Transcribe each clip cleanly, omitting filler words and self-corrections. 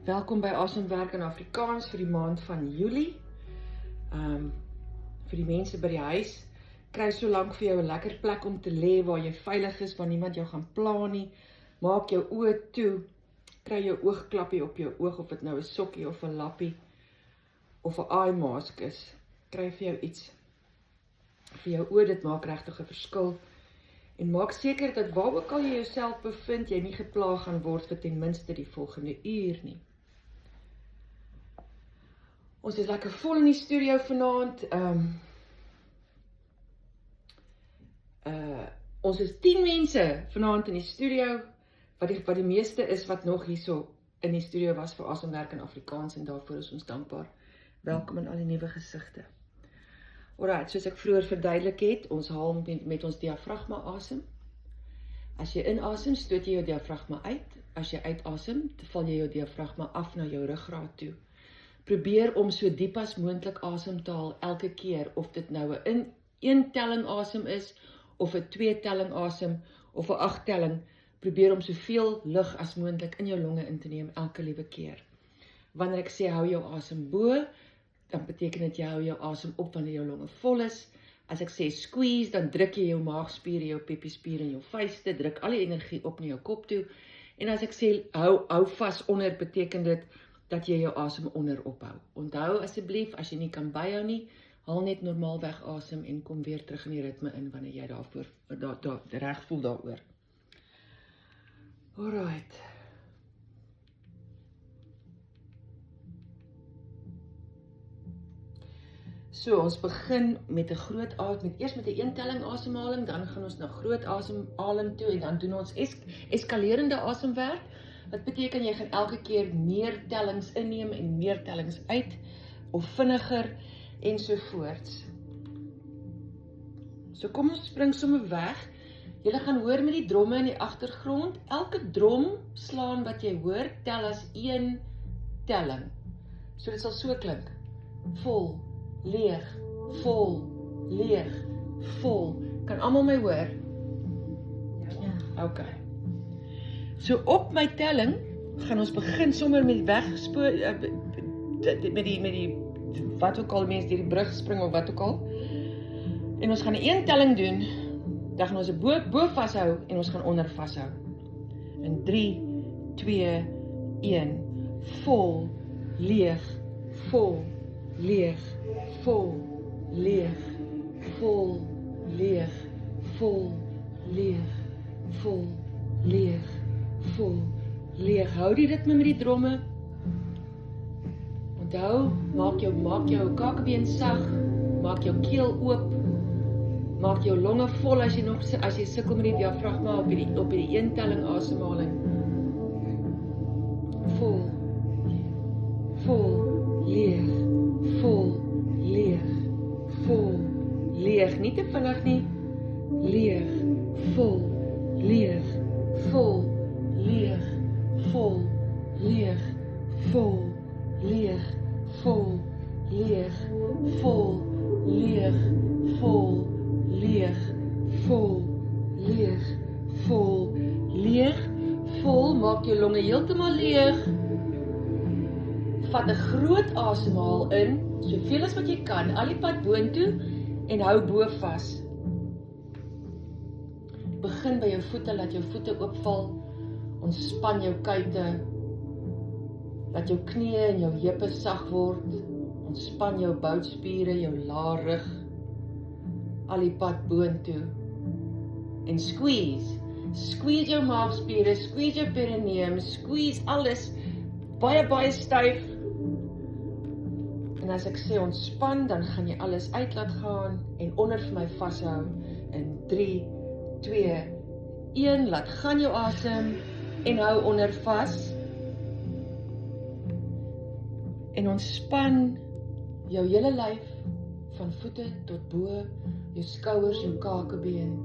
Welkom by Asemwerk in Afrikaans vir die maand van Julie. Vir die mense by die huis, kry so lank vir jou 'n lekker plek om te lê waar jy veilig is, waar niemand jou gaan pla nie. Maak jou oë toe, kry jou oogklappie op jou oog, of dit nou 'n sokkie of 'n lappie of 'n eye mask is. Kry vir jou iets vir jou oë, dit maak regtig 'n verskil. En maak seker dat waar ook al jy jouself bevind, jy nie gepla gaan word vir ten minste die volgende uur nie. Ons is lekker vol in die studio vanaand. Ons is 10 mense vanaand in die studio, wat die meeste is wat nog hierso in die studio was vir Asemwerk in Afrikaans, en daarvoor is ons dankbaar. Welkom aan al die nuwe gesigte. Alright, soos ek vroeër verduidelik het, ons haal met ons diafragma asem. As jy inasem, stoot jy jou diafragma uit. As jy uitasem, val jy jou diafragma af na jou ruggraat toe. Probeer om so diep as moontlik asem te haal elke keer, of dit nou 'n 1 telling asem is, of 'n 2 telling asem, of 'n 8 telling. Probeer om soveel lug as moontlik in jou longe in te neem elke liewe keer. Wanneer ek sê hou jou asem bo, dan beteken dit jy hou jou asem op wanneer jou longe vol is. As ek sê squeeze, dan druk jy jou maagspiere, jou pepiespiere en jou vuiste, druk al die energie op na jou kop toe. En as ek sê hou vas onder, beteken dit dat jy jou asem onder ophou. Onthou asseblief, as jy nie kan byhou nie, haal net normaalweg asem en kom weer terug in die ritme in wanneer jy daarvoor reg voel daaroor. Alright. So, ons begin met 'n groot asem, eers met 'n 1 telling asemhaling, dan gaan ons na groot asemhaling toe, en dan doen ons eskalerende asemwerk. Wat beteken jy gaan elke keer meer tellings inneem en meer tellings uit, of vinniger, ensovoorts. So kom ons spring sommer weg. Julle gaan hoor met die dromme in die agtergrond. Elke drom slaan wat jy hoor, tel as 1 telling. So dit sal so klink. Vol, leeg, vol, leeg, vol. Kan almal my hoor? Ja. Okay. So op my telling gaan ons begin sommer met wegspoor, met die wat ook al mense deur die brug spring of wat ook al. En ons gaan 'n 1 telling doen, dan gaan ons 'n bo vashou en ons gaan onder vashou. In 3, 2, 1. Vol, leeg, vol, leeg, vol, leeg, vol, leeg, vol, leeg, vol, leeg, vol, leeg. Hou die ritme met die dromme. Onthou, maak jou kakebeen sag, maak jou keel oop, maak jou longe vol as jy sukkel met die diafragma op die 1 telling asemhaling. Vol, leeg, vol, leeg, vol, leeg. Nie te vinnig nie. Leeg, vol, leeg, vol, leeg, vol, leeg, vol, leeg, vol, leeg, vol, leeg, vol, leeg, vol, leeg, vol, leeg, vol. Maak jou longe heeltemal leeg. Vat 'n groot asemhaal in, soveel as wat jy kan, al die pad boontoe, en hou bo vas. Begin by jou voete, laat jou voete oopval. Ontspan jou kuite. Laat jou knieë en jou heupe sag word. Ontspan jou boutspiere, jou laar rug. Al die pad boontoe. En squeeze. Squeeze jou maagspiere, squeeze jou perineum, squeeze alles baie styf. En as ek sê ontspan, dan gaan jy alles uit laat gaan en onder vir my vashou in 3, 2, 1. Laat gaan jou asem en hou onder vas. En ontspan jou hele lyf van voete tot bo, jou skouers, jou kakebeen,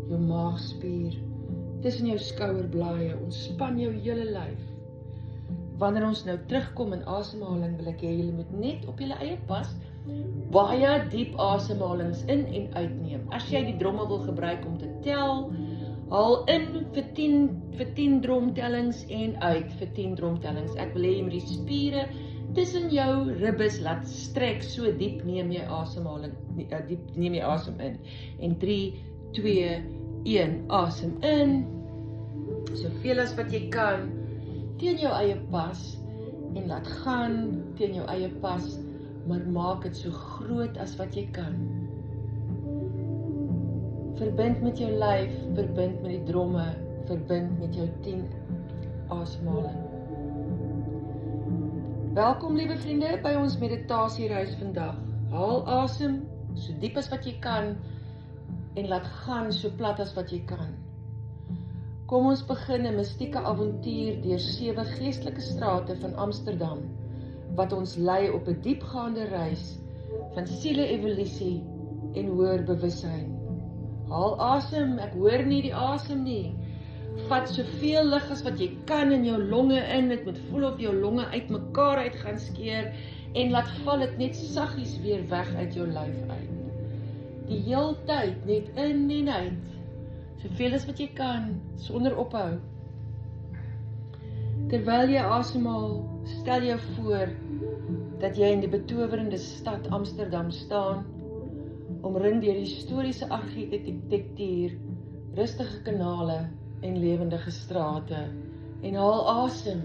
jou maagspier, tussen jou skouerblaaie. Ontspan jou hele lyf. Wanneer ons nou terugkom in asemhaling, wil ek hê julle moet net op julle eie pas baie diep asemhalings in en uitneem. As jy die drommel wil gebruik om te tel, Haal in vir 10 dromtellings en uit vir 10 dromtellings. Ek wil hê jy moet die spiere tussen jou ribbes laat strek, so diep neem jy asemhaling, diep neem jy asem in. En 3, 2, 1, asem in, soveel as wat jy kan, teen jou eie pas, en laat gaan teen jou eie pas, maar maak dit so groot as wat jy kan. Verbind met jou lyf, verbind met die dromme, verbind met jou 10 asemhaling. Welkom liewe vriende by ons meditasiereis vandag. Haal asem so diep as wat jy kan en laat gaan so plat as wat jy kan. Kom ons begin 'n mystieke avontuur deur 7 geestelike strate van Amsterdam wat ons lei op 'n diepgaande reis van siele-evolusie en hoër bewussyn. Haal asem, ek hoor nie die asem nie. Vat soveel lug as wat jy kan in jou longe in, dit moet voel of jou longe uitmekaar uit gaan skeer en laat val dit net saggies weer weg uit jou lyf uit. Die heel tyd net in en uit, soveel as wat jy kan, sonder ophou. Terwyl jy asemhaal, stel jou voor dat jy in die betowerende stad Amsterdam staan, omring deur historiese argitektuur, rustige kanale en lewendige strate, en haal asem.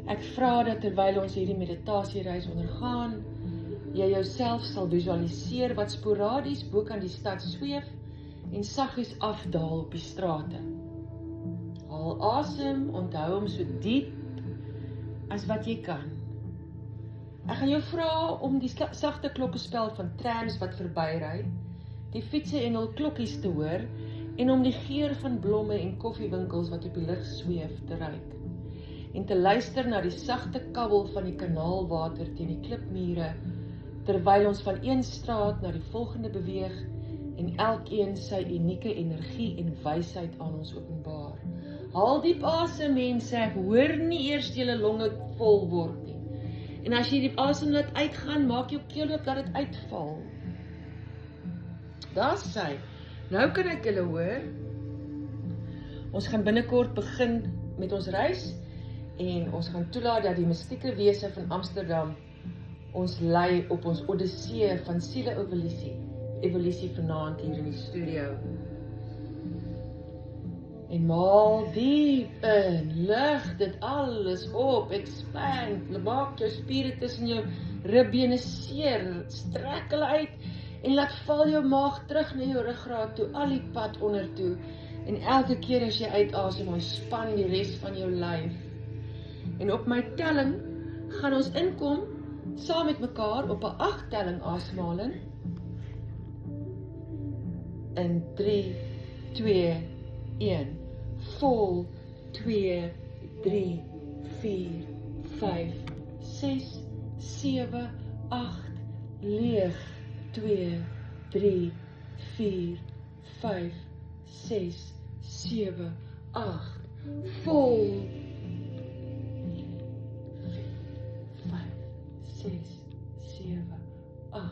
Ek vra dat terwyl ons hierdie meditasiereis ondergaan, jy jouself sal visualiseer wat sporadies bokant die stad sweef en saggies afdaal op die strate. Haal asem, onthou hom so diep as wat jy kan. Ek gaan jou vra om die sagte klokkespel van trams wat verbyry, die fietsse en hul klokkies te hoor en om die geur van blomme en koffiewinkels wat op die lug sweef te ruik. En te luister na die sagte kabbel van die kanaalwater teen die klipmure, terwyl ons van een straat na die volgende beweeg en elkeen sy unieke energie en wysheid aan ons openbaar. Haal diep asem mense, ek hoor nie eers julle longe vol word nie. En as jy die asem laat uitgaan, maak jou keel oop, laat dit uitval. Daar sy. Nou kan ek julle hoor. Ons gaan binnekort begin met ons reis en ons gaan toelaat dat die mystieke wese van Amsterdam ons lei op ons odyssee van siele-evolusie vanaand hier in die studio. En maal diep in, lig dit alles op, expand, maak jou spiere tussen jou ribbene seer, strek hulle uit en laat val jou maag terug na jou ruggraat toe, al die pad onder toe. En elke keer as jy uitasem, ontspan die res van jou lyf. En op my telling gaan ons inkom saam met mekaar op 'n 8 telling asemhaling. In 3, 2, 1. Vol 2, 3, 4, 5, 6, 7, 8. Leeg 2, 3, 4, 5, 6, 7, 8. Vol 5, 6, 7, 8.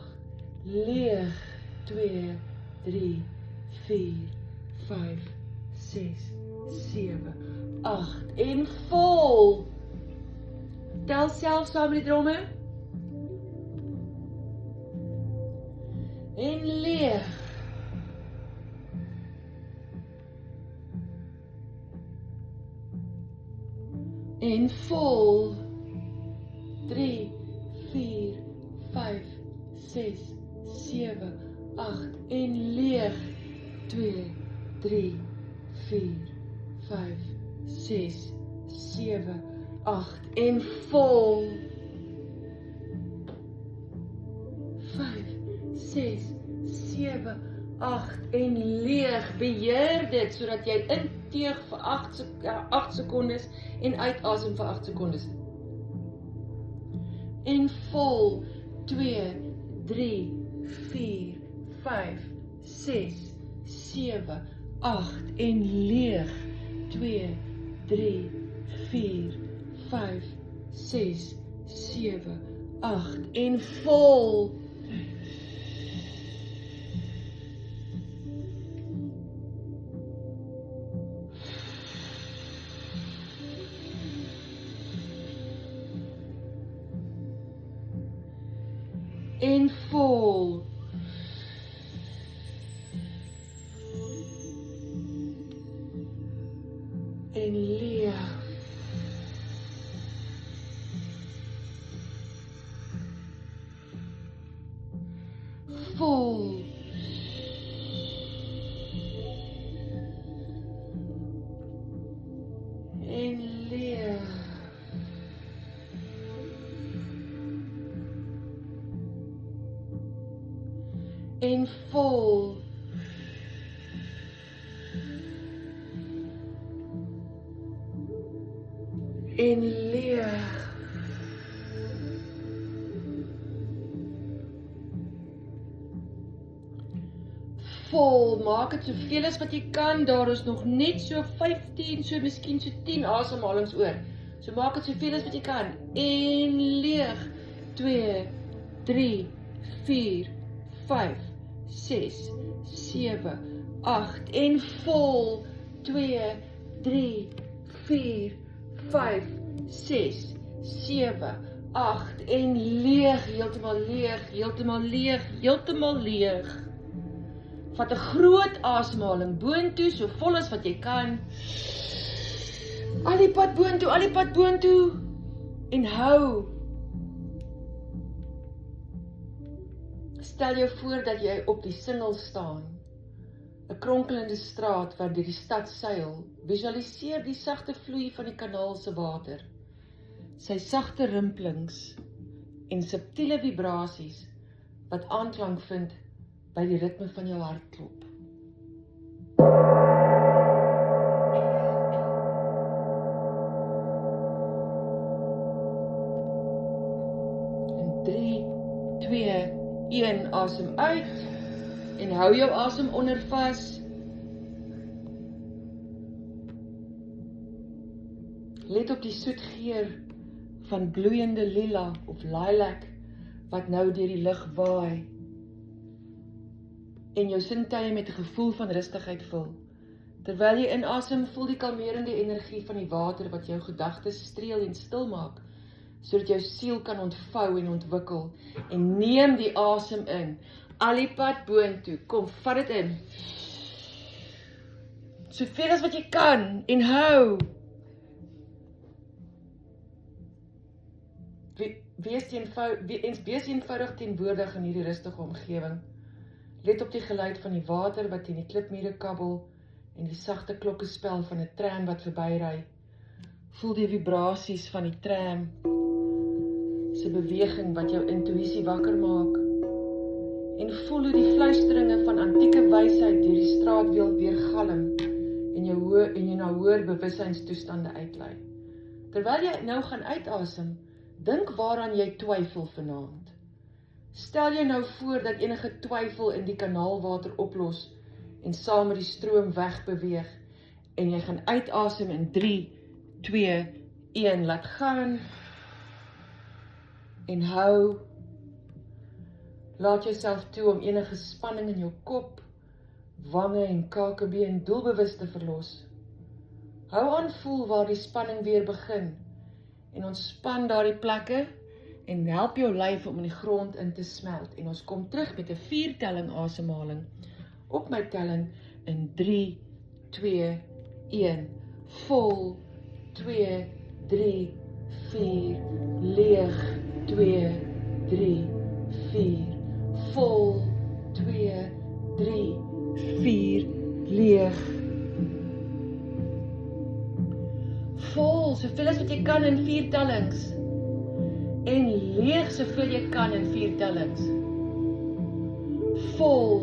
Leeg 2, 3, 4, 5, 6, 7, 8. En vol. Tel self saam met die dromme. En leeg. En vol. 3, 4, 5, 6, 7, 8. En leeg. 2, 3, 4, 5, 6, 7, 8. En vol. 5, 6, 7, 8 en leeg. Beheer dit sodat jy inteeg vir 8 sekondes en uitasem vir 8 sekondes. En vol. 2, 3, 4, 5, 6, 7, 8 en leeg. 2, 3, 4, 5, 6, 7, 8 en vol. En vol. En leeg. Vol. En leeg. En vol. En leeg. Vol, maak het soveel as wat jy kan, daar is nog net so 15, so miskien so 10 asemhalings oor. So maak het soveel as wat jy kan. En leeg. 2, 3, 4, 5, 6, 7, 8 en vol. 2, 3, 4, 5, 6, 7, 8 en leeg, heeltemal leeg, heeltemal leeg, heeltemal leeg. Vat 'n groot asemhaling boontoe, so vol as wat jy kan. Al die pad boontoe en hou. Stel jou voor dat jy op die Singel staan, 'n kronkelende straat waar deur die stad seil. Visualiseer die sagte vloei van die kanaal se water, sy sagte rimpelings en subtiele vibrasies wat aanklank vind by die ritme van jou hartklop. En 3, 2, 1, asem uit en hou jou asem onder vas. Let op die soet geur van bloeiende lila of lilac wat nou deur die lug waai en jou sintuie met 'n gevoel van rustigheid vul. Terwyl jy inasem, voel die kalmerende energie van die water wat jou gedagtes streel en stil maak, sodat jou siel kan ontvou en ontwikkel. En neem die asem in, al die pad boontoe. Kom, vat dit in. Soveel as wat jy kan en hou. Wees eenvoudig teenwoordig in hierdie rustige omgewing. Let op die geluid van die water wat teen die klipmure kabbel en die sagte klokkespel van 'n tram wat verbyry. Voel die vibrasies van die tram se beweging wat jou intuïsie wakker maak. En voel hoe die fluisteringe van antieke wysheid deur die straatbeeld weergalm en jy na hoër bewussyinstoestande uitlei. Terwyl jy nou gaan uitasem, dink waaraan jy twyfel vanaand. Stel jy nou voor dat enige twyfel in die kanaalwater oplos en saam met die stroom wegbeweeg en jy gaan uitasem in 3, 2, 1, laat gaan en hou. Laat jouself toe om enige spanning in jou kop, wange en kakebeen doelbewus te verlos. Hou aan voel waar die spanning weer begin en ontspan daardie plekke en help jou lyf om in die grond in te smelt. En ons kom terug met 'n 4-telling asemhaling. Op my telling in 3, 2, 1. Vol, 2, 3, 4. Leeg, 2, 3, 4. Vol, 2, 3, 4. Leeg. Vol, soveel as wat jy kan in 4 tellings. En leeg soveel jy kan in 4 tellings. Vol.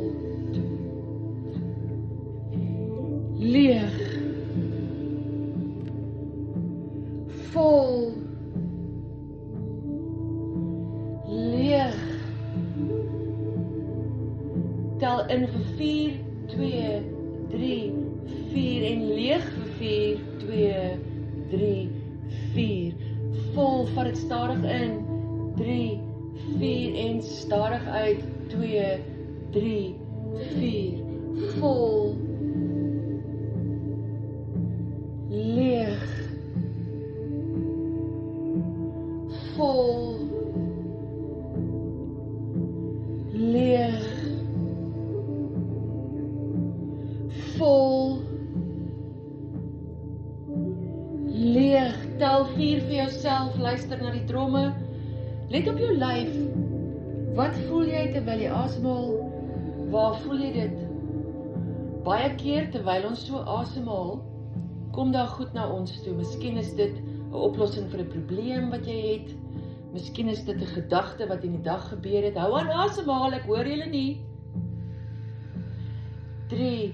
Leeg. Vol. Leeg. Tel in vir 4, 2, 3, 4 en leeg vir 4, 2, 3, 4. Vol, vat dit stadig in. 3, 4 en stadig uit. 2, 3, 4. Vol. Leeg. Vol. Tel 4 vir jouself, luister na die dromme. Let op jou lyf. Wat voel jy terwyl jy asemhaal? Waar voel jy dit? Baie keer terwyl ons so asemhaal, kom daar goed na ons toe. Miskien is dit 'n oplossing vir 'n probleem wat jy het. Miskien is dit 'n gedagte wat in die dag gebeur het. Hou aan asemhaal, ek hoor julle nie. 3,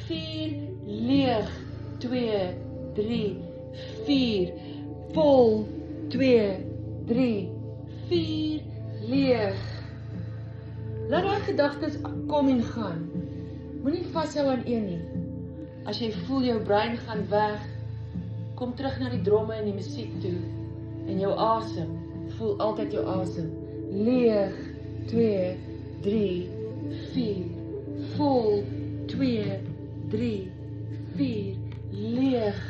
4, leeg. 2, 3, 4, vol. 2, 3, 4, leeg. Laat daai gedagtes kom en gaan. Moenie vashou aan een nie. As jy voel jou brein gaan weg, kom terug na die dromme en die musiek toe. En jou asem, voel altyd jou asem. Leeg, 2, 3, 4, vol, 2, 3, 4, leeg,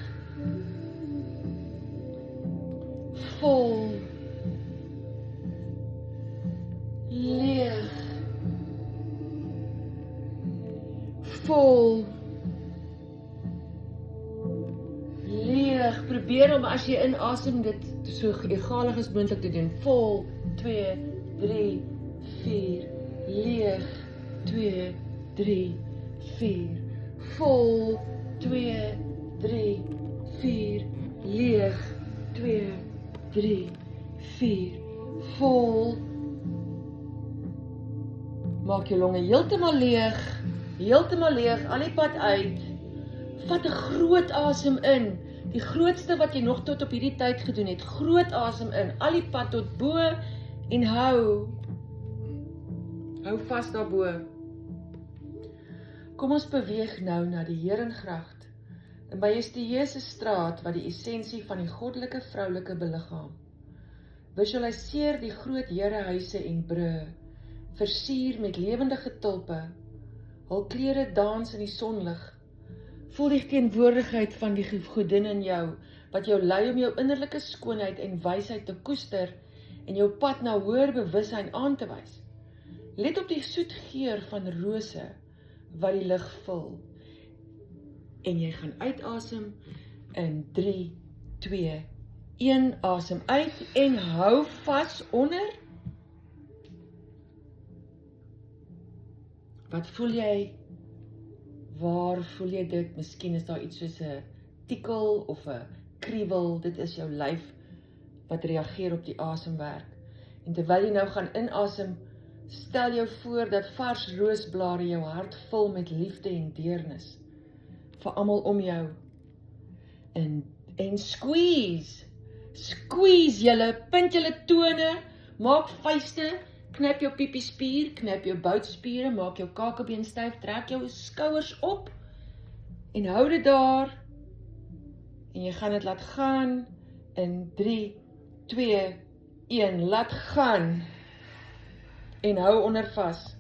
vol, leeg, vol, leeg. Probeer om as jy inasem dit so egalig as moontlik te doen. Vol, 2, 3, 4, leeg, 2, 3, 4, vol, 2, 3, 4, leeg, 2, 3, 4, vol. Maak jou longe heeltemal leeg, al die pad uit. Vat 'n groot asem in, die grootste wat jy nog tot op hierdie tyd gedoen het. Groot asem in, al die pad tot bo en hou vas daarbo. Kom ons beweeg nou na die Herengracht, in Majestueuse straat wat die essensie van die goddelike vroulike beliggaam. Visualiseer die groot herehuise en brûe, versier met lewendige tulpe, hul kleure dans in die sonlig. Voel die teenwoordigheid van die godin in jou, wat jou lei om jou innerlike skoonheid en wysheid te koester en jou pad na hoër bewussyn aan te wys. Let op die soet geur van rose wat die lug vul. En jy gaan uitasem in 3, 2, 1, asem uit en hou vas onder. Wat voel jy? Waar voel jy dit? Miskien is daar iets soos 'n tikkel of 'n kriebel. Dit is jou lyf wat reageer op die asemwerk. En terwyl jy nou gaan inasem, stel jou voor dat vars roosblare jou hart vul met liefde en deernis vir almal om jou. En squeeze julle, punt julle tone, maak vuiste, knip jou piepispier, knip jou boutspiere, maak jou kakebeen styf, trek jou skouers op en hou dit daar. En jy gaan dit laat gaan in 3, 2, 1, laat gaan. En hou onder vas.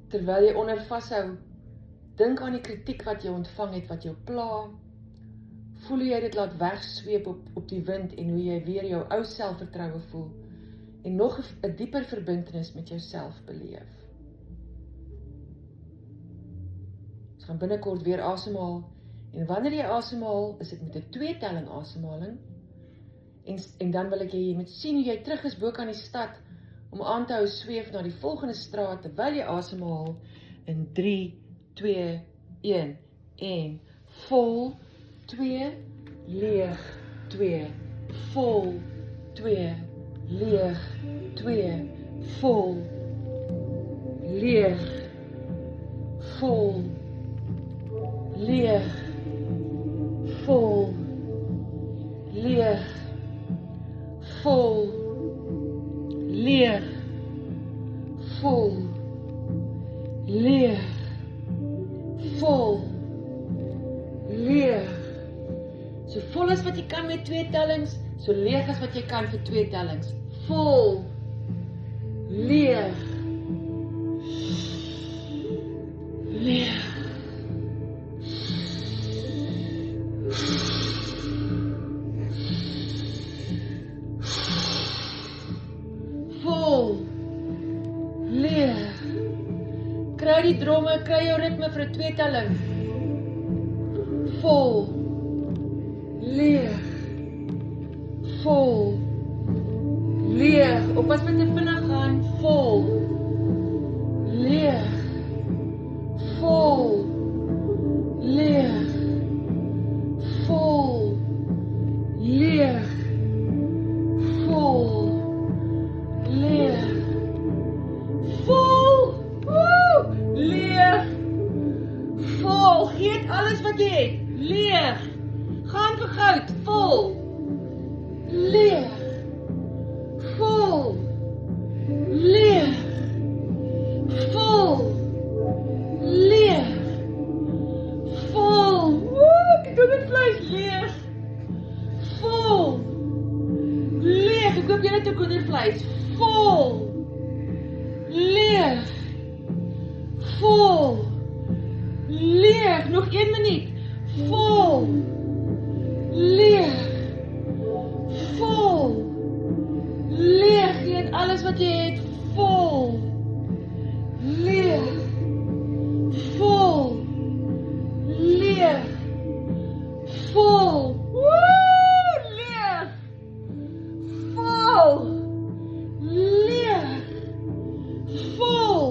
Terwyl jy onder vashou, dink aan die kritiek wat jy ontvang het, wat jou pla. Voel jy dit laat wegsweep op die wind en hoe jy weer jou ou selfvertroue voel en nog 'n dieper verbintenis met jouself beleef. Ons gaan binnekort weer asemhaal en wanneer jy asemhaal, is dit met 'n 2-telling asemhaling. En dan wil ek jy moet sien hoe jy terug is bo kan die stad om aan te hou sweef na die volgende straat terwyl jy asemhaal in 3, 2, 1 en vol, 2, leeg, 2, vol, 2, leeg, 2, vol, leeg, vol, leeg, vol, leeg, vol, leeg, vol, leeg, vol, leeg. So vol as wat jy kan met 2 tellings, so leeg as wat jy kan vir 2 tellings. Vol, leeg, leeg. Vol, leeg. Kry die dromme, kry jou ritme vir 'n 2-telling. Vol, vol, leeg, vol, leeg, vol, leeg, vol, ek doen het vlees, leeg, vol, leeg, ek koop julle te kindervleis, vol, leeg, vol, leeg, nog 1 minuut, vol, leeg, vol, leeg, jy het alles wat jy het, vol, leeg, vol, leeg, vol, leeg, vol, leeg, vol,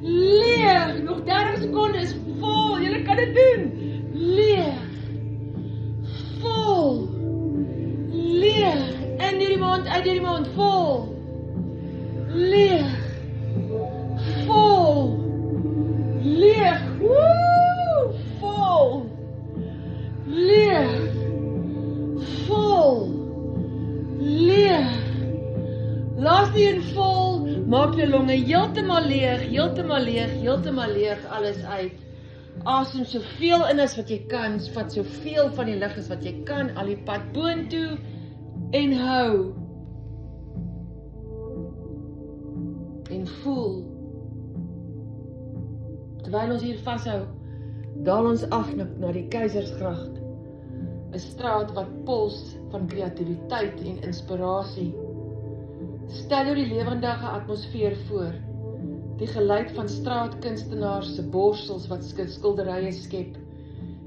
leeg, nog 30 secondes, vol, julle kan dit doen, leeg, vol, leeg, in deur die mond, uit deur die mond, vol, leeg, vol, leeg, vol, leeg, vol, leeg, laaste een vol, maak jou longe heeltemal leeg, heeltemal leeg, heeltemal leeg, alles uit, asem soveel in as wat jy kan, vat soveel van die lug as wat jy kan, al die pad boontoe, en hou, en voel, terwyl ons hier vashou, daal ons af na die Keizersgracht, 'n straat wat puls van kreatiwiteit en inspirasie. Stel jou die lewendige atmosfeer voor, die geluid van straatkunstenaars se borsels wat skilderye skep,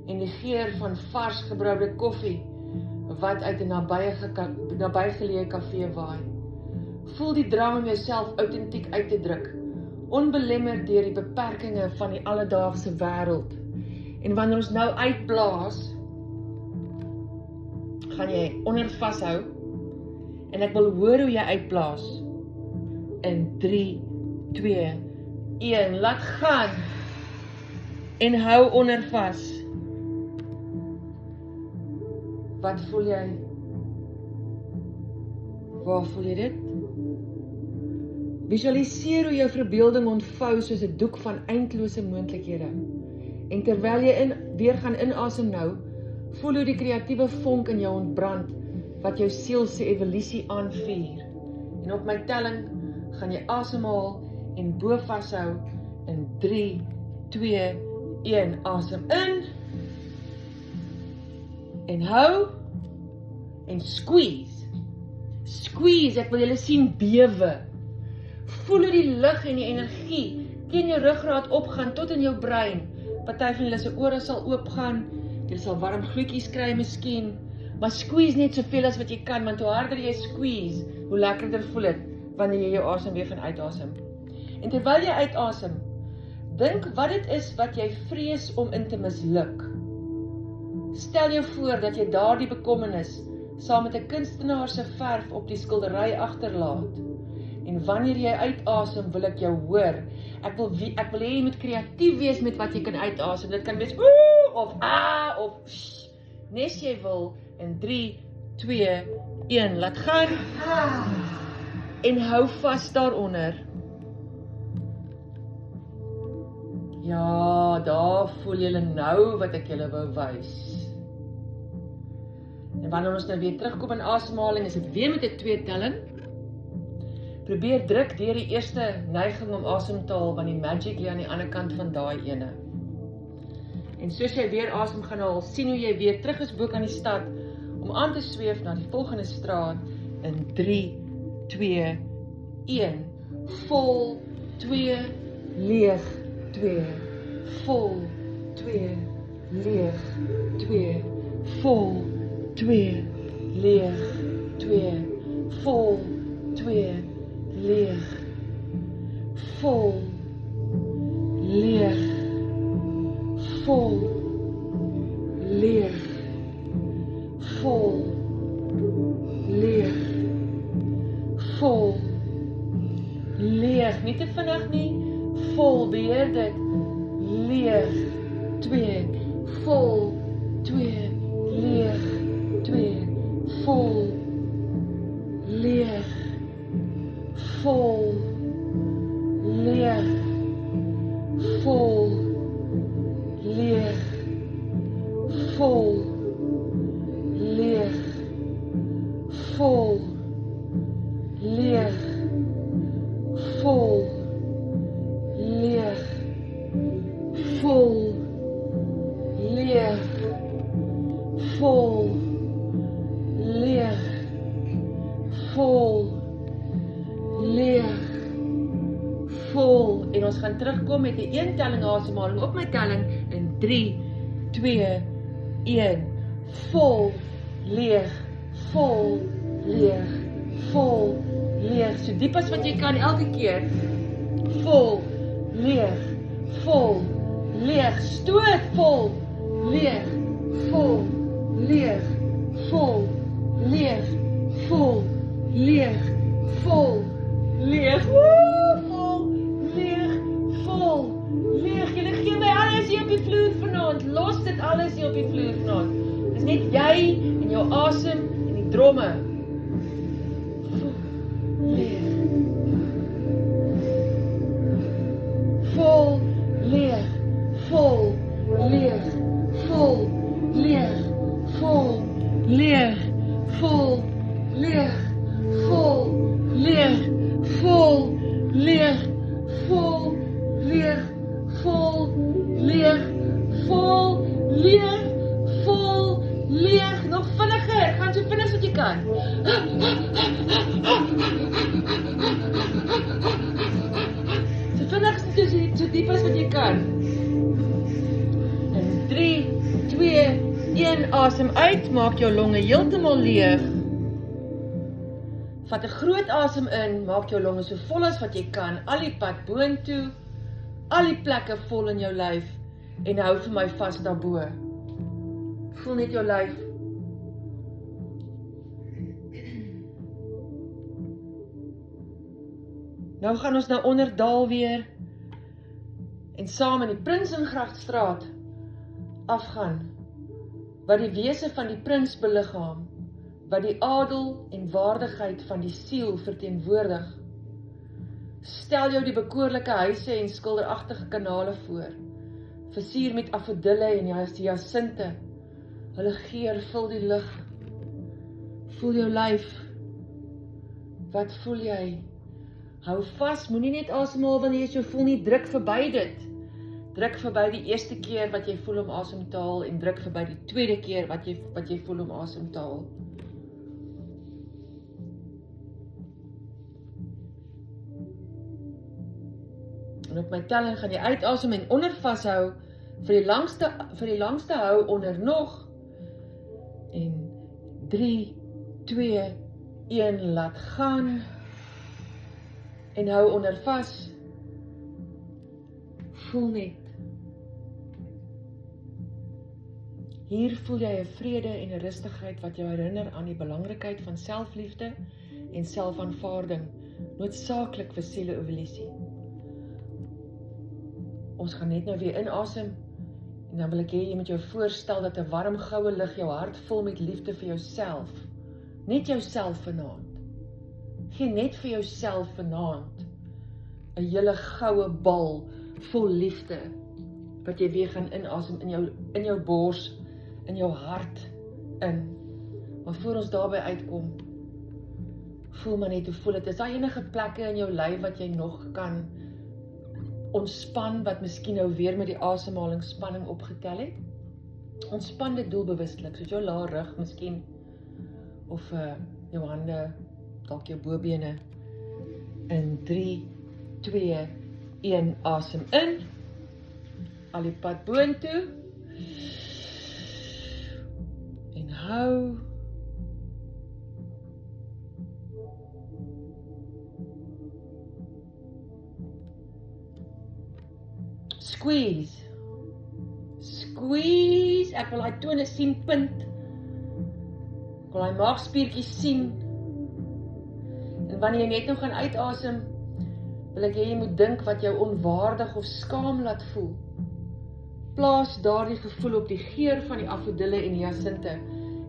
en die geur van vars gebroude koffie, wat uit 'n nabygeleë kafee waai. Voel die drang om jouself autentiek uit te druk, onbelemmerd deur die beperkinge van die alledaagse wêreld. En wanneer ons nou uitblaas, gaan jy onder vashou, en ek wil hoor hoe jy uitblaas. In 3, 2, 1, laat gaan, en hou onder vas. Wat voel jy? Waar voel jy dit? Visualiseer hoe jou verbeelding ontvou soos 'n doek van eindelose moontlikhede. En terwyl jy weer gaan inasem nou, voel hoe die kreatiewe vonk in jou ontbrand, wat jou siel se evolusie aanvuur. En op my telling gaan jy asemhaal en bo vashou in 3, 2, 1, asem in, en hou, en squeeze. Squeeze, ek wil julle sien bewe. Voel hoe die lig en die energie teen jou ruggraat opgaan tot in jou brein. Party van julle se ore sal oopgaan, jy sal warm gloedjies kry miskien, maar squeeze net soveel as wat jy kan, want hoe harder jy squeeze, hoe lekkerder voel dit, wanneer jy jou asem weer gaan uitasem. En terwyl jy uitasem, dink wat dit is wat jy vrees om in te misluk. Stel jou voor dat jy daardie bekommernis saam met 'n kunstenaar se verf op die skildery agterlaat. En wanneer jy uitasem, wil ek jou hoor. Ek wil hê jy moet kreatief wees met wat jy kan uitasem. Dit kan wees of of nes jy wil in 3, 2, 1, laat gaan. En hou vas daaronder. Ja, daar voel julle nou wat ek julle wou wys. En wanneer ons nou weer terugkom in asemhaling, is dit weer met 'n 2 telling. Probeer druk deur die eerste neiging om asem te haal, want die magic lê aan die ander kant van daai ene. En soos jy weer asem gaan haal, sien hoe jy weer terug is bo aan die stad, om aan te sweef na die volgende straat in 3, 2, 1. Vol, 2, leeg, 2. Vol, 2, leeg, 2. Vol, 2, leeg, 2. Vol, 2, leeg, vol, leeg, vol, leeg, vol, leeg, vol, leeg, nie te vinnig nie, vol, beheer dit, leeg, 2, vol, 2, leeg, 2. vol, leeg, vol, leeg, vol. En ons gaan terugkom met die 1 telling asemhaling op my telling in 3, 2, 1. Vol, leeg, vol, leeg, vol, leeg. So diep as wat jy kan elke keer. Vol, leeg, vol, leeg. Stoot vol, leeg, vol, leeg, vol, leeg, vol, leeg, vol, leeg. Woe, vol, leeg, vol, leeg. Julle gee my alles hier op die vloer vanaand. Los dit alles hier op die vloer vanaand. Dis net jy en jou asem en die dromme. Vol, leeg. Vol, leeg, vol, leeg, vol, leeg, vol, leeg, vol, leeg, vol, leeg, vol, leeg, vol, leeg, vol, leeg, vol, leeg, vol, leeg. Nog vinniger, gaan so vinnig as wat jy kan. So vinnig so diep as wat jy kan. En 3, 2, 1, asem uit, maak jou longe heeltemal leeg. Vat 'n groot asem in, maak jou longe so vol as wat jy kan, al die pad boontoe, al die plekke vol in jou lyf, en hou vir my vas daarbo. Voel net jou lyf. Nou gaan ons na onderdaal weer, en saam in die Prinsengrachtstraat afgaan, wat die wese van die prins beliggaam, wat die adel en waardigheid van die siel verteenwoordig. Stel jou die bekoorlike huise en skilderagtige kanale voor, versier met afodille en hyasinte. Hulle geur vul die lug. Voel jou lyf. Wat voel jy? Hou vas, moenie net asemhaal wanneer jy so voel nie, druk verby dit. Druk verby die eerste keer wat jy voel om asem te haal en druk verby die tweede keer wat jy voel om asem te haal. En op my telling gaan jy uitasem en onder vashou, vir die langste hou onder nog, en 3, 2, 1, laat gaan, en hou onder vas, voel net. Hier voel jy 'n vrede en 'n rustigheid wat jou herinner aan die belangrikheid van selfliefde en selfaanvaarding, noodsaaklik vir siele-evolusie. Ons gaan net nou weer inasem, en dan wil ek hê jy moet jou voorstel dat 'n warm goue lig jou hart vul met liefde vir jouself. Net jouself vanaand. Gee net vir jouself vanaand 'n hele goue bal vol liefde, wat jy weer gaan inasem in jou bors, in jou hart in. Maar voor ons daarby uitkom, voel maar net hoe voel dit. Is daar enige plekke in jou lyf wat jy nog kan ontspan, wat miskien nou weer met die asemhaling spanning opgetel het? Ontspan dit doelbewustelik, soos jou lae rug miskien, of jou hande, dalk jou bobene. In 3, 2, 1, asem in, al die pad boontoe, en hou, squeeze, squeeze, ek wil die tone sien, punt, ek wil die maagspiertjies sien, en wanneer jy net nou gaan uitasem, wil ek jy moet dink wat jou onwaardig of skaam laat voel. Plaas daardie gevoel op die geur van die afodille en hyasinte,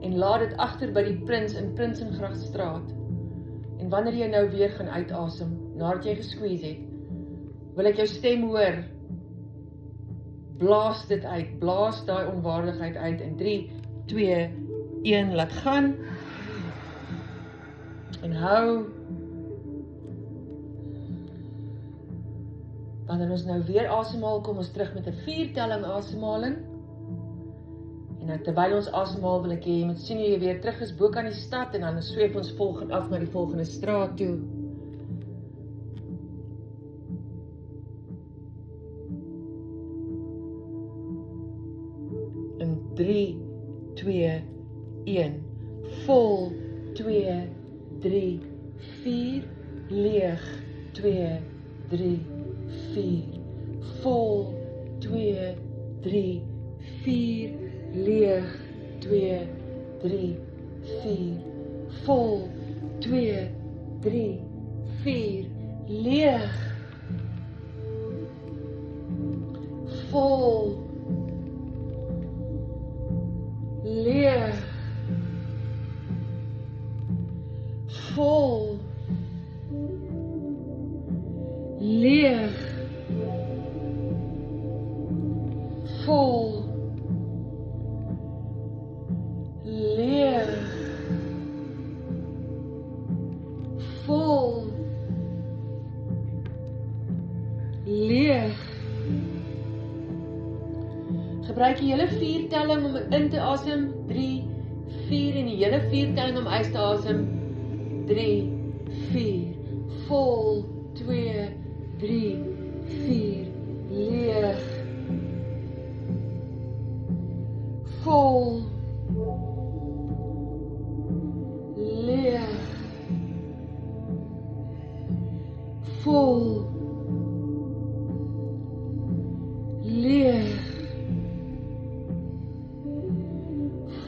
en laat dit agter by die prins in Prinsengrachtstraat. En wanneer jy nou weer gaan uitasem, nadat jy gesqueeze het, wil ek jou stem hoor. Blaas dit uit, blaas daai onwaardigheid uit in 3, 2, 1, laat gaan. En hou. Wanneer ons nou weer asemhaal, kom ons terug met 'n 4 telling asemhaling. En nou, terwyl ons asemhaal, wil ek hê jy moet sien hoe jy weer terug is bo kan die stad, en dan sweep ons volgende af na die volgende straat toe. In 3, 2, 1, vol, 2, 3, 4, leeg, 2, 3, 4, vol, 2, 3, 4, leeg, 2, 3, 4, vol, 2, 3, 4, leeg, vol, leeg, vol, leeg, vol, leeg, vol, leeg. Gebruik die hele 4 telling om in te asem, 3, 4 en die hele 4 telling om uit te asem, 3, 4, vol, 2, 3, 4, leeg, vol, leeg, vol, leeg,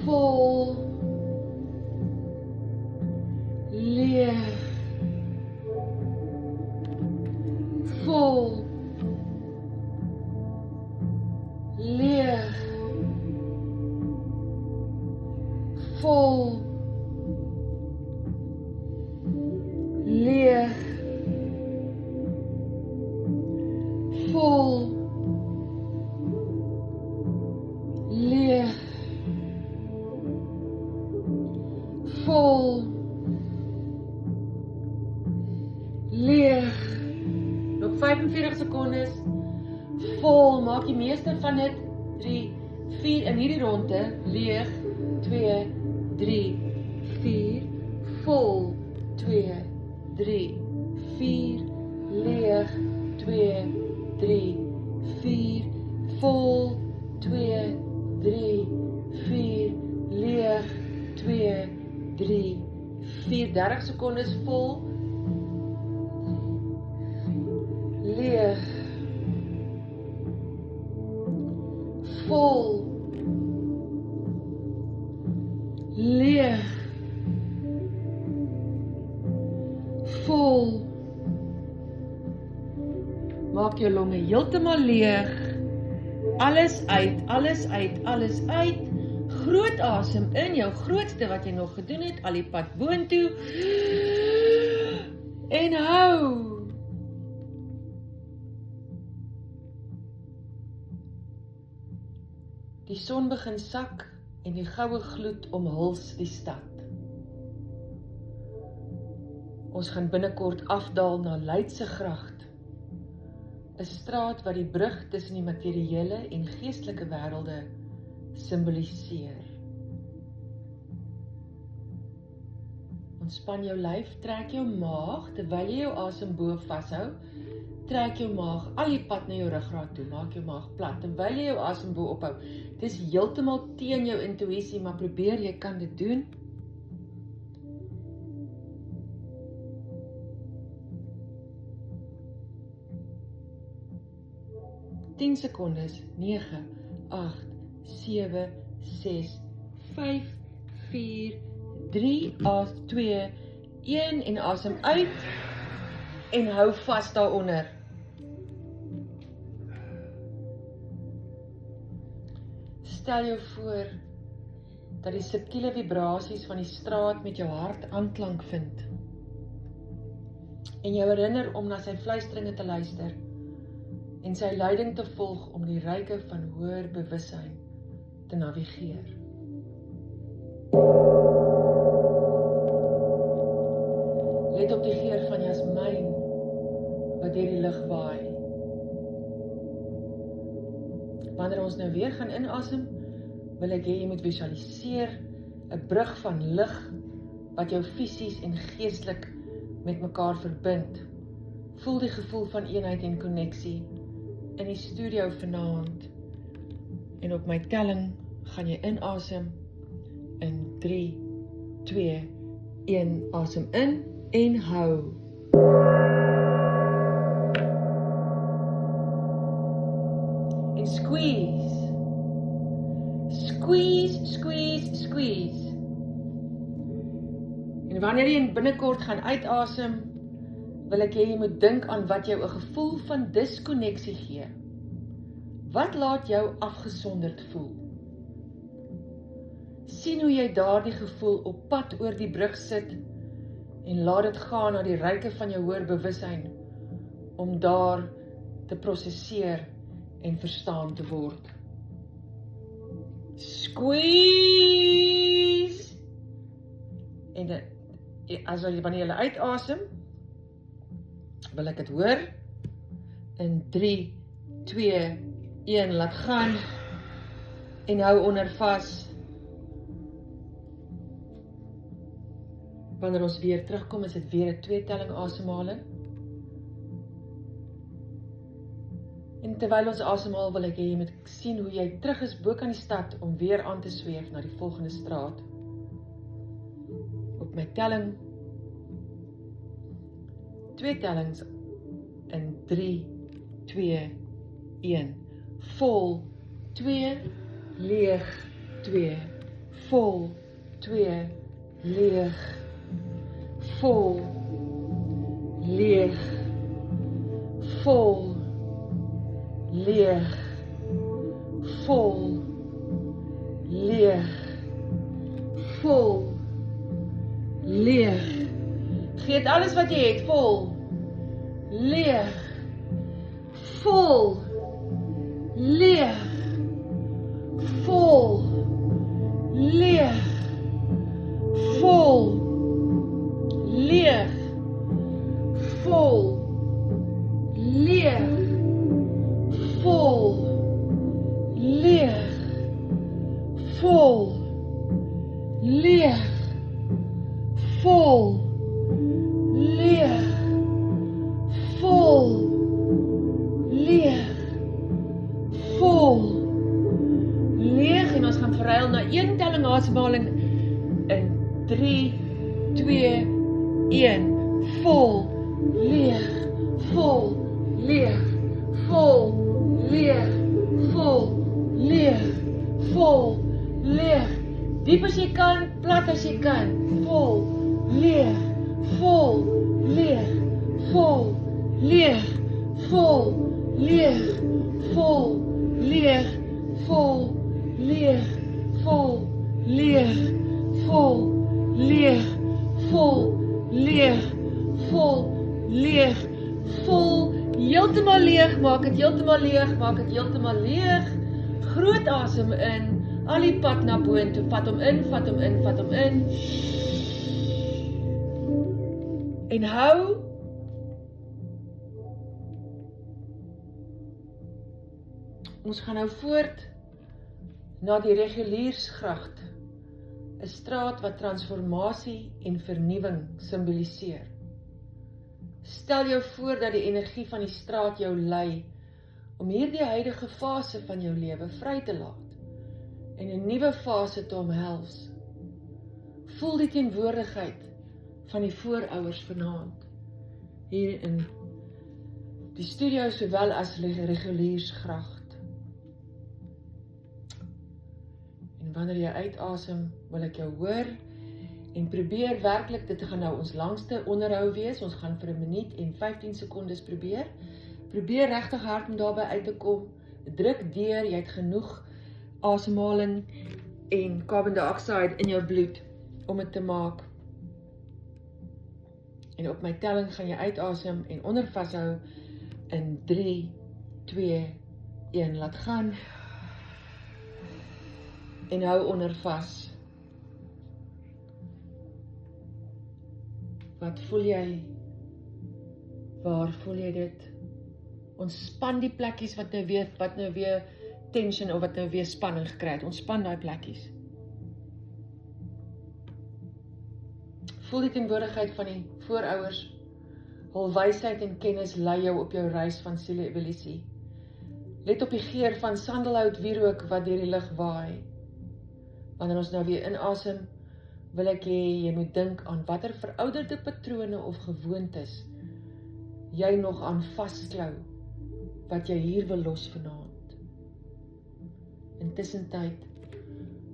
vol, leeg, vol, leeg, vol, leeg, vol, leeg, vol, leeg. Nog 45 sekondes. Vol, maak die meeste van dit. 3, 4 in hierdie ronde. Leeg, 2, 3, 4. Vol, 2, 3, 4. Leeg, 2, 3, 4. Vol, 2, 3, 4. Leeg, 2, 3, 4. 30 sekondes vol. Leeg, vol, leeg, vol. Maak jou longe heeltemal leeg. Alles uit, alles uit, alles uit. Groot asem in, jou grootste wat jy nog gedoen het, al die pad boontoe. En hou. Die son begin sak en die goue gloed omhuls die stad. Ons gaan binnekort afdaal na Leidse Gracht, 'n straat wat die brug tussen die materiële en geestelike wêrelde simboliseer. Ontspan jou lyf, trek jou maag terwyl jy jou asem bo vashou. Trek jou maag al die pad na jou ruggraat toe, maak jou maag plat, terwyl jy jou asem bo ophou. Dit is heeltemal teen jou intuïsie, maar probeer, jy kan dit doen. Tien sekondes, 9, 8, 7, 6, 5, 4, 3, 2, 1 en asem uit en hou vas daaronder. Stel jou voor dat die subtiele vibrasies van die straat met jou hart aanklank vind en jou herinner om na sy fluisteringe te luister en sy leiding te volg om die ryke van hoër bewussyn te navigeer. Let op die geur van jasmijn wat deur die lug waai. Wanneer ons nou weer gaan inasem, wil ek hê jy moet visualiseer 'n brug van lig wat jou fisies en geestelik met mekaar verbind. Voel die gevoel van eenheid en koneksie in die studio vanaand. En op my telling gaan jy inasem in 3, 2, 1, asem in en hou. En squeeze. Squeeze, squeeze, squeeze. En wanneer jy binnekort gaan uitasem, wil ek hê jy moet dink aan wat jou 'n gevoel van diskonneksie gee. Wat laat jou afgesonderd voel? Sien hoe jy daardie gevoel op pad oor die brug sit en laat dit gaan na die ryke van jou hoër bewussyn om daar te prosesseer en verstaan te word. Squeeze! En wanneer jy uitasem, wil ek dit hoor. In 3, 2, 1, laat gaan. En hou onder vas. Wanneer ons weer terugkom, is dit weer 'n 2-telling asemhaling. En terwyl ons asemhaal, wil ek hê jy moet sien hoe jy terug is bo kan die stad om weer aan te sweef na die volgende straat. Op my telling 2 tellings in 3, 2, 1. Vol 2, leeg 2. Vol 2, leeg. Vol, leeg. Vol, leeg. Vol, leeg. Vol, leeg. Geet alles wat jy het, vol, leeg. Vol, leeg. Vol, leeg. Vol, leeg. Vol, leeg. Vol, leeg. Vol, leeg. Vol, leeg. Vol, leeg. Vol, leeg. En ons gaan verruil na 1 telling asemhaling in 3, 2, 1. Vol, leeg. Vol, leeg. Vol, leeg. Vol, leeg. Vol, leeg. Diep as jy kan, plat as jy kan. Vol, leeg. Vol, leeg. Vol, leeg. Vol, leeg. Vol, leeg. Vol, leeg. Vol, leeg. Vol, leeg. Vol, leeg. Vol, leeg. Vol, heeltemal leeg. Maak dit heeltemal leeg. Maak dit heeltemal leeg. Groot asem in. Al die pad na boontoe. Vat hom in, vat hom in, vat hom in. En hou. Ons gaan nou voort na die Reguliersgracht, 'n straat wat transformasie en vernuwing simboliseer. Stel jou voor dat die energie van die straat jou lei om hierdie huidige fase van jou lewe vry te laat en 'n nuwe fase te omhels. Voel die teenwoordigheid van die voorouers vanaand hier in die studio sowel as Reguliersgracht. En wanneer jy uitasem, wil ek jou hoor en probeer werklik, dit gaan nou ons langste onderhou wees, ons gaan vir 1 minuut en 15 sekondes probeer. Probeer regtig hard om daarby uit te kom, druk deur, jy het genoeg asemhaling en carbon dioxide in jou bloed om dit te maak. En op my telling gaan jy uitasem en onder vashou in 3, 2, 1, laat gaan. En hou onder vas. Wat voel jy? Waar voel jy dit? Ontspan die plekkies wat nou weer tension of wat nou weer spanning gekry het. Ontspan daai plekkies. Voel die teenwoordigheid van die voorouers. Hul wysheid en kennis lei jou op jou reis van siele-evolusie. Let op die geur van sandelhout wierook wat deur die lug waai. Wanneer ons nou weer inasem, wil ek hê jy moet dink aan watter verouderde patrone of gewoontes jy nog aan vasklou, wat jy hier wil los vanaand. Intussen tyd,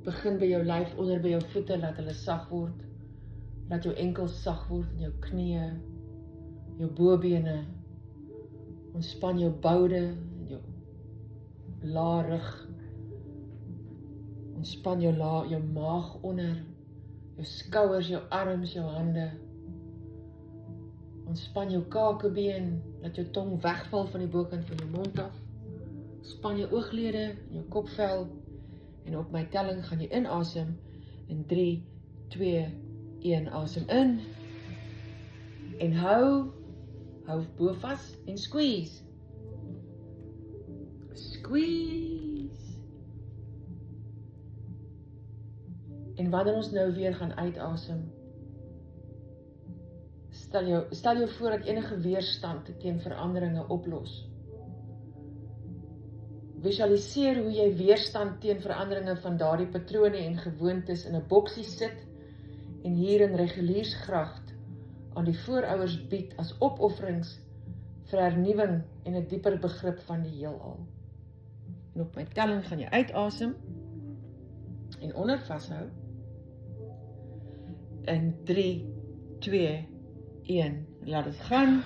begin by jou lyf onder by jou voete, laat hulle sag word, laat jou enkels sag word in jou knieë, jou bobene, ontspan jou boude en jou lae rug, ontspan jou maag onder, jou skouers, jou arms, jou hande, ontspan jou kakebeen, laat jou tong wegval van die bokant van jou mond af, span jou ooglede, jou kopvel, en op my telling gaan jy inasem, in 3, 2, 1, asem in, en hou bo vas, en squeeze, en wanneer ons nou weer gaan uitasem, stel jou voor dat enige weerstand teen veranderinge oplos. Visualiseer hoe jy weerstand teen veranderinge van daardie patrone en gewoontes in 'n boksie sit en hier in reguliersgracht aan die voorouers bied as opofferings vir hernuwing en 'n dieper begrip van die heelal. En op my telling gaan jy uitasem en onder vashou. In 3, 2, 1, laat dit gaan.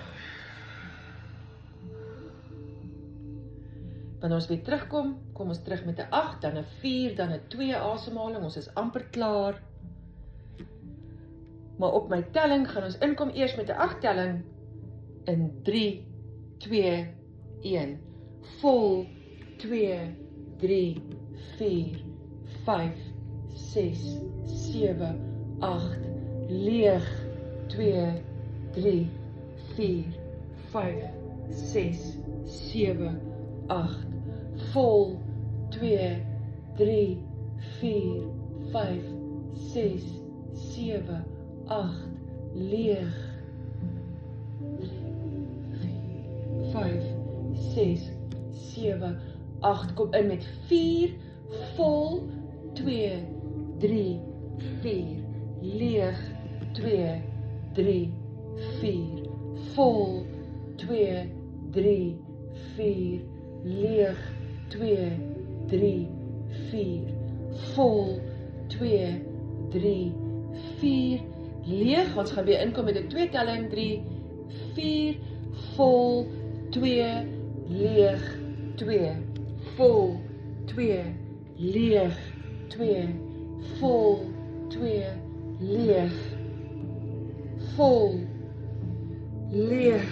Wanneer ons weer terugkom, kom ons terug met 'n 8, dan 'n 4, dan 'n 2 asemhaling, ons is amper klaar. Maar op my telling gaan ons inkom eers met 'n 8 telling in 3, 2, 1. Vol 2, 3, 4, 5, 6, 7, 8. Leeg 2, 3, 4, 5, 6, 7, 8. Vol 2, 3, 4, 5, 6, 7, 8. Leeg 5, 6, 7, 8. Kom in met 4. Vol 2, 3, 4. Leeg 2, 3, 4. Vol 2, 3, 4. Leeg 2, 3, 4. Vol 2, 3, 4. Leeg, ons gaan weer inkom met 'n 2 telling, 3, 4. Vol 2, leeg 2. Vol 2, leeg 2. Vol 2, leeg. Vol, leeg.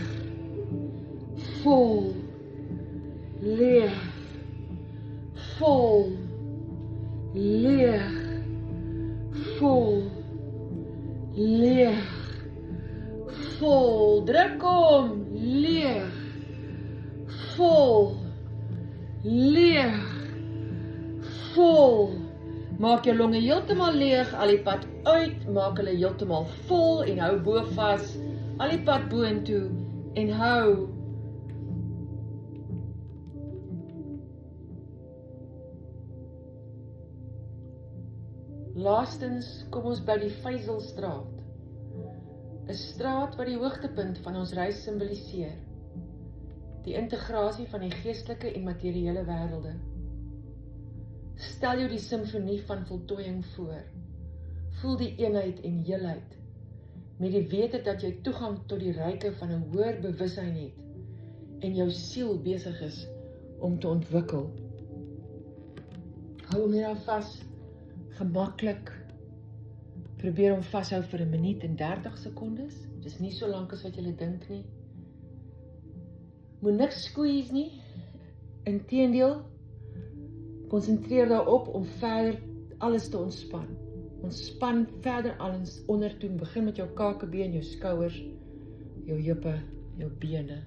Vol, leeg. Vol, leeg. Vol, leeg. Vol, druk om, leeg. Vol, leeg. Vol. Maak jou longe heeltemal leeg, al die pad uit, maak hulle heeltemal vol en hou bo vas, al die pad boontoe en hou. Laastens kom ons by die Vuyselstraat, 'n straat wat die hoogtepunt van ons reis simboliseer, die integrasie van die geestelike en materiële wêrelde. Stel jou die simfonie van voltooiing voor. Voel die eenheid en heelheid, met die wete dat jy toegang tot die ryke van 'n hoër bewussyn het, en jou siel besig is om te ontwikkel. Hou hom hier vas, gemaklik. Probeer hom vashou vir 1 minuut en 30 sekondes. Dis nie so lank as wat jy dink nie. Moet niks squeeze nie. Inteendeel, konsentreer daarop om verder alles te ontspan. Ontspan verder alles onder toe. Begin met jou kakebeen, jou skouers, jou heupe, jou bene.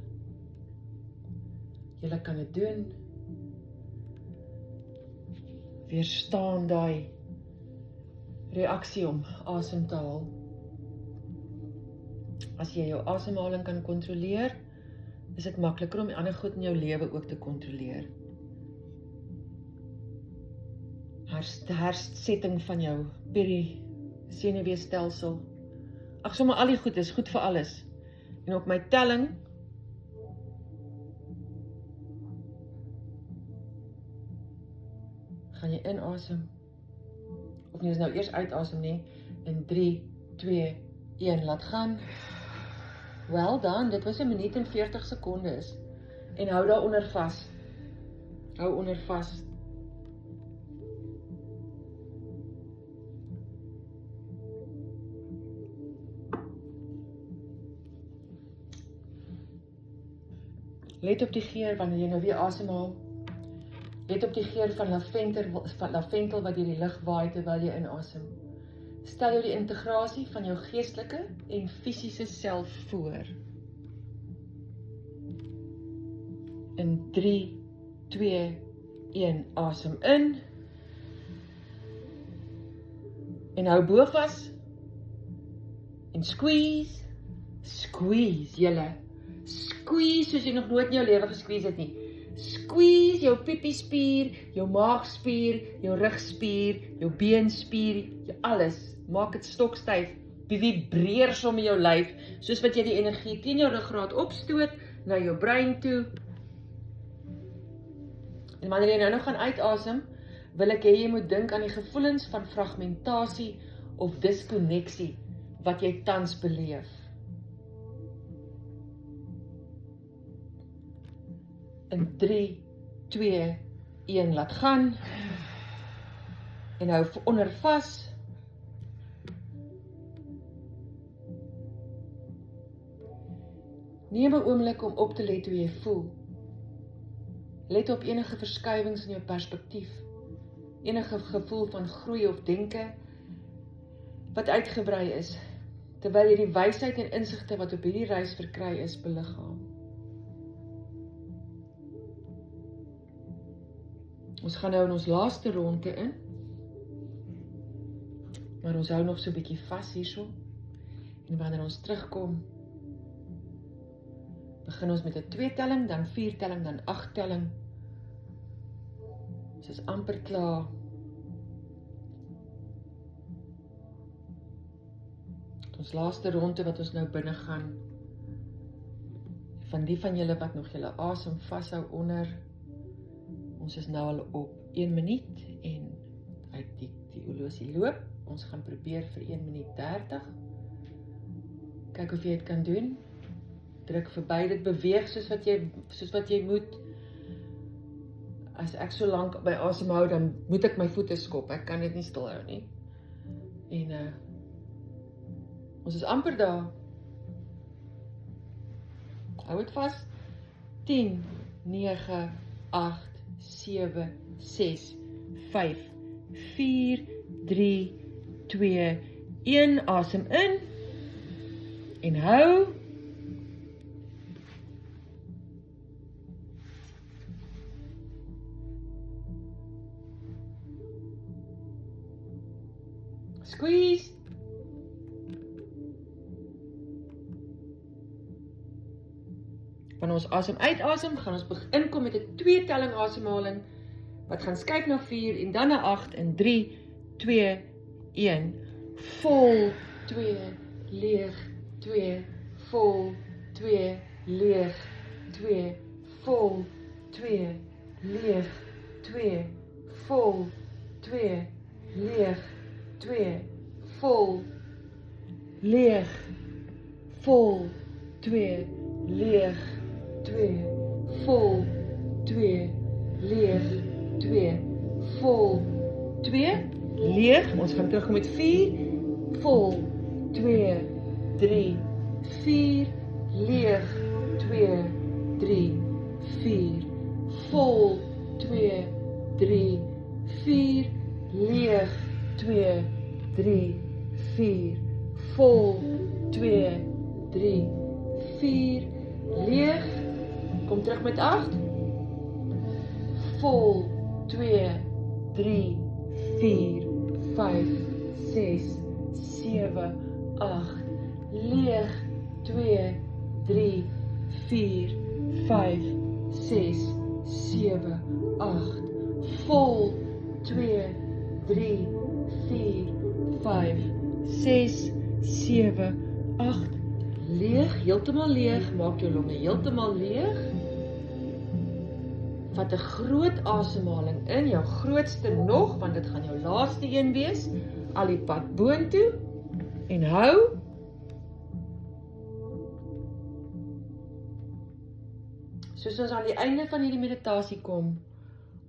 Julle kan dit doen. weerstaan daai reaksie om asem te haal. As jy jou asemhaling kan kontroleer, is dit makliker om die ander goed in jou lewe ook te kontroleer. Hersetting van jou senuweestelsel. Ag, sommer al die goed is goed vir alles. En op my telling gaan jy inasem. Of nie, is nou eers uitasem nie. In 3, 2, 1, laat gaan. Well done, dit was 1 minuut en 40 sekondes. En hou daaronder vas. Hou onder vas. Let op die geur wanneer jy nou weer asemhaal. Let op die geur van lavendel wat deur die lug waai terwyl jy inasem. Stel jou die integrasie van jou geestelike en fisiese self voor. In 3, 2, 1, asem in. En hou bo vas. En squeeze. Squeeze, julle. Squeeze soos jy nog nooit in jou lewe gesqueeze het nie. Squeeze jou piepiespier, jou maagspier, jou rugspier, jou beenspier, jou alles. Maak dit stokstyf, vibreer sommer jou lyf, soos wat jy die energie teen jou ruggraat opstoot, na jou brein toe. En wanneer jy nou nog gaan uitasem, wil ek hê jy moet dink aan die gevoelens van fragmentasie of diskonneksie wat jy tans beleef. In 3, 2, 1, laat gaan. En hou onder vas. Neem 'n oomblik om op te let hoe jy voel. Let op enige verskuiwings in jou perspektief. Enige gevoel van groei of denke wat uitgebrei is, terwyl jy die wysheid en insigte wat op hierdie reis verkry is beliggaam. Ons gaan nou in ons laaste ronde in. Maar ons hou nog so 'n bietjie vas hierso. En wanneer ons terugkom, begin ons met 'n 2 telling, dan 4 telling, dan 8 telling. Ons is amper klaar. Ons laaste ronde wat ons nou binne gaan. Van die van julle wat nog julle asem vashou onder. Ons is nou al op 1 minuut en uit die horlosie loop. Ons gaan probeer vir 1 minuut 30. Kyk of jy dit kan doen. Druk verby dit, beweeg soos wat jy moet. As ek so lank by asem hou, dan moet ek my voete skop. Ek kan dit nie stil hou nie. En ons is amper daar. Hou dit vas. 10, 9, 8, 7, 6, 5, 4, 3, 2, 1, asem in en hou. Squeeze. Wanneer ons asem uitasem, gaan ons begin kom met 'n 2 telling asemhaling wat gaan skuif na 4 en dan na 8 in 3, 2, 1. Vol 2, leeg 2, vol 2, leeg 2, vol 2, leeg 2, vol 2, leeg 2, vol leeg, vol 2, leeg 2, vol 2, leeg 2, vol 2, leeg. Ons gaan terug met 4, vol 2, 3, 4, leeg 2, 3, 4, vol 2, 3, 4, leeg 2, 3, 4, vol 2, 3, 4, leeg. Kom terug met 8. Vol 2, 3, 4, 5, 6, 7, 8. Leeg 2, 3, 4, 5, 6, 7, 8. Vol 2, 3, 4, 5, 6, 7, 8. Leeg, heeltemal leeg. Maak jou longe heeltemal leeg. Vat 'n groot asemhaling in, jou grootste nog, want dit gaan jou laaste een wees. Al die pad boontoe en hou. Soos ons aan die einde van hierdie meditasie kom,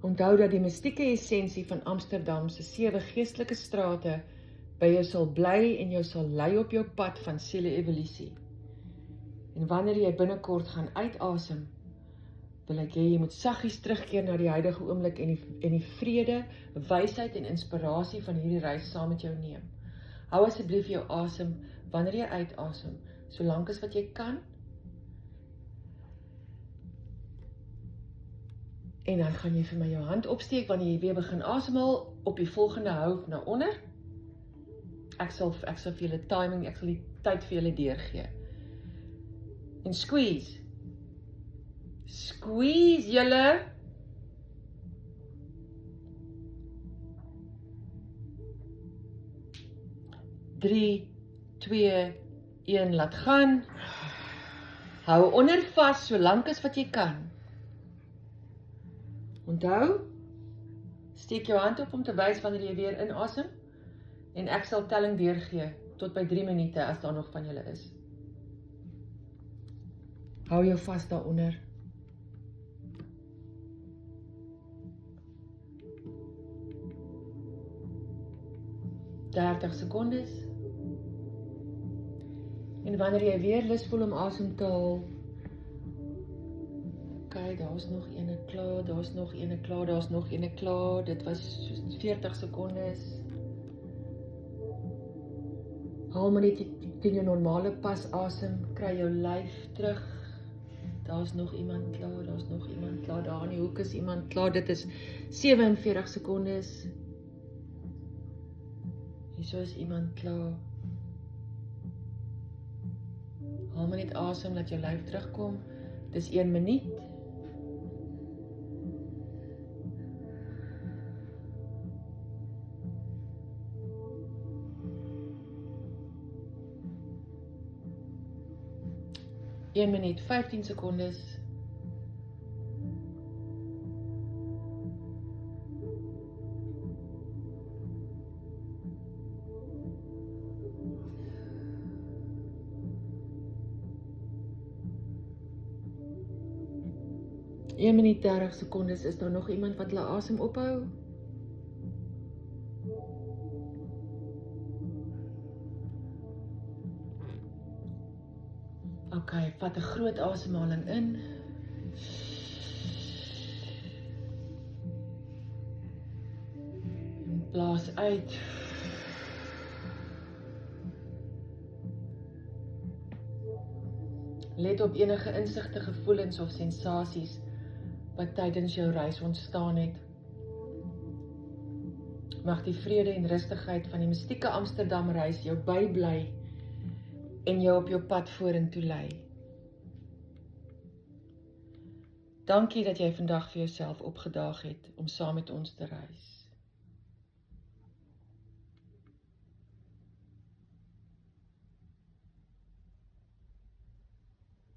onthou dat die mystieke essensie van Amsterdam se 7 geestelike strate by jou sal bly en jou sal lei op jou pad van siele-evolusie. En wanneer jy binnekort gaan uitasem, wil ek hê jy moet saggies terugkeer na die huidige oomblik en die vrede, wysheid en inspirasie van hierdie reis saam met jou neem. Hou asseblief jou asem wanneer jy uitasem, solank as wat jy kan. En dan gaan jy vir my jou hand opsteek wanneer jy weer begin asemhaal op die volgende hou na onder. Ek sal vir julle timing, ek sal die tyd vir julle deurgee. En squeeze. Squeeze julle. Drie, 2, 1, laat gaan. Hou onder vas so lank as wat jy kan. Onthou, steek jou hand op om te wys wanneer jy weer inasem en ek sal telling deurgee tot by 3 minute as daar nog van julle is. Hou jou vas daaronder. 30 sekondes. En wanneer jy weer lus voel om asem te haal, kyk, daar is nog ene klaar, daar is nog ene klaar, daar is nog ene klaar. Dit was soos 40 sekondes. Haal maar net teen jou normale pas asem, kry jou lyf terug. Daar is nog iemand klaar, daar is nog iemand klaar, daar in die hoek is iemand klaar. Dit is 47 sekondes. Hierso is iemand klaar. Haal maar net asem, laat jou lyf terugkom. Dit is 1 minuut. Een minuut, 15 sekondes. Een minuut, 30 sekondes. Is daar nog iemand wat hulle asem ophou? Ok, vat 'n groot asemhaling in. En blaas uit. Let op enige insigte, gevoelens of sensasies wat tydens jou reis ontstaan het. Mag die vrede en rustigheid van die mystieke Amsterdam reis jou bybly en jou op jou pad vorentoe lei. Dankie dat jy vandag vir jouself opgedaag het om saam met ons te reis.